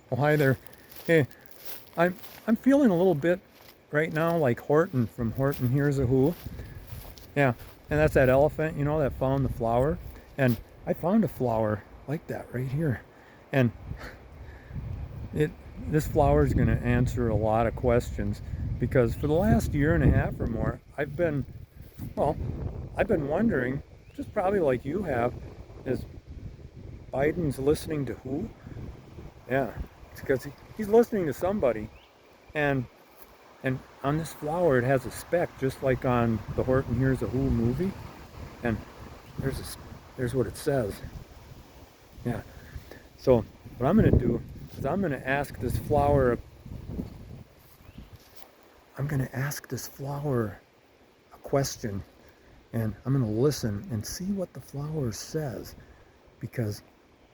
Oh, hi there. Hey, I'm feeling a little bit right now like Horton from Horton Hears a Who. Yeah, and that's that elephant, that found the flower. And I found a flower like that right here. And it this flower is going to answer a lot of questions because for the last year and a half or more, well, I've been wondering, just probably like you have, is Biden's listening to who? Yeah, it's because he's listening to somebody. And And on this flower, it has a speck, just like on the Horton Hears a Who movie. And there's a, there's what it says. Yeah. So what I'm going to do is I'm going to ask this flower a question, and I'm going to listen and see what the flower says. Because,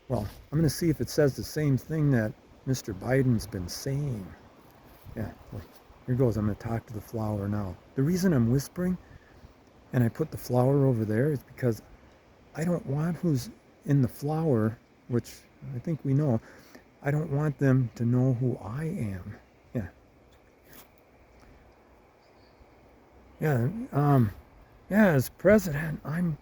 well, I'm going to see if it says the same thing that Mr. Biden's been saying. Yeah. Well, here goes. I'm going to talk to the flower now. The reason I'm whispering and I put the flower over there is because I don't want who's in the flower, which I think we know, I don't want them to know who I am. Yeah. Yeah. Yeah, as president, I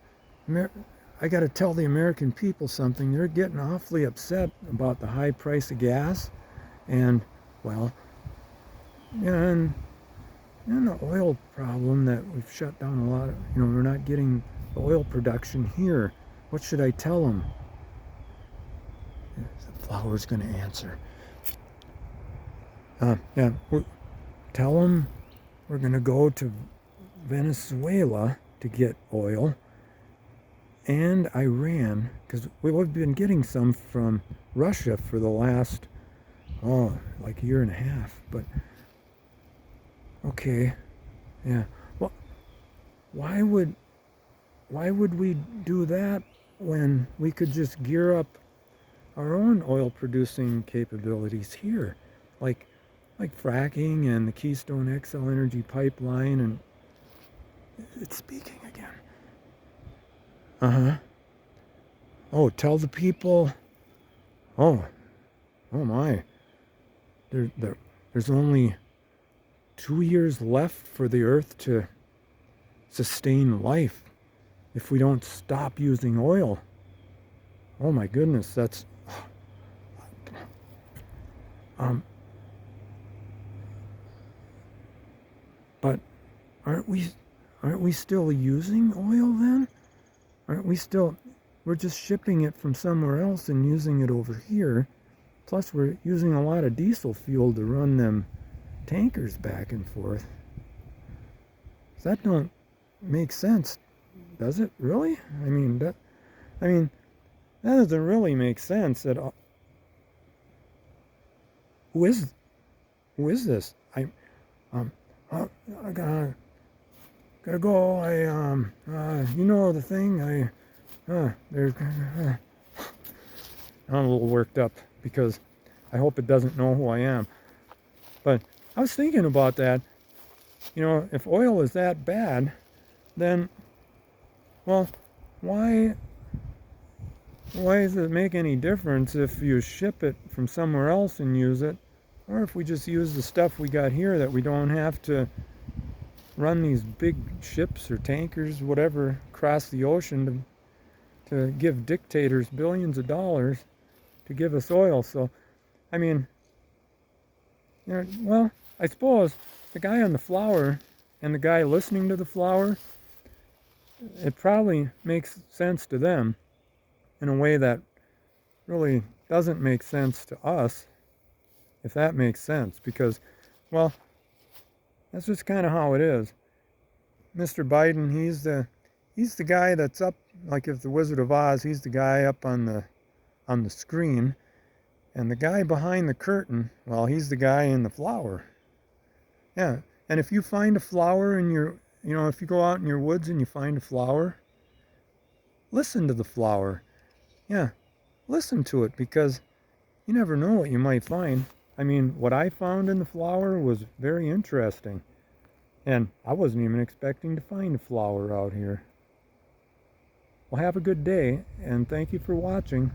got to tell the American people something. They're getting awfully upset about the high price of gas and, well, yeah, and the oil problem that we've shut down a lot of, we're not getting the oil production here. What should I tell them? The flower's going to answer. Yeah, tell them we're going to go to Venezuela to get oil and Iran, because we've been getting some from Russia for the last, like a year and a half. But, okay, yeah. Well, why would we do that when we could just gear up our own oil producing capabilities here, like fracking and the Keystone XL Energy pipeline? And it's speaking again. Uh-huh. Oh, tell the people. Oh, oh my. There's only 2 years left for the Earth to sustain life if we don't stop using oil. Oh my goodness, that's um but aren't we still using oil then? Aren't we still we're just shipping it from somewhere else and using it over here. Plus we're using a lot of diesel fuel to run them tankers back and forth. That don't make sense, does it really? That doesn't really make sense at all. Who is this? Um I gotta go. You know the thing. I'm a little worked up because I hope it doesn't know who I am. But I was thinking about that. If oil is that bad, then, well, why does it make any difference if you ship it from somewhere else and use it, or if we just use the stuff we got here that we don't have to run these big ships or tankers, whatever, across the ocean to give dictators billions of dollars to give us oil. So, well, I suppose the guy on the flower and the guy listening to the flower, it probably makes sense to them in a way that really doesn't make sense to us, if that makes sense, because, well, that's just kind of how it is. Mr. Biden, he's the guy that's up, like if the Wizard of Oz, he's the guy up on the screen, and the guy behind the curtain, well, he's the guy in the flower. Yeah, and if you find a flower in if you go out in your woods and you find a flower, listen to the flower. Yeah, listen to it, because you never know what you might find. What I found in the flower was very interesting. And I wasn't even expecting to find a flower out here. Well, have a good day, and thank you for watching.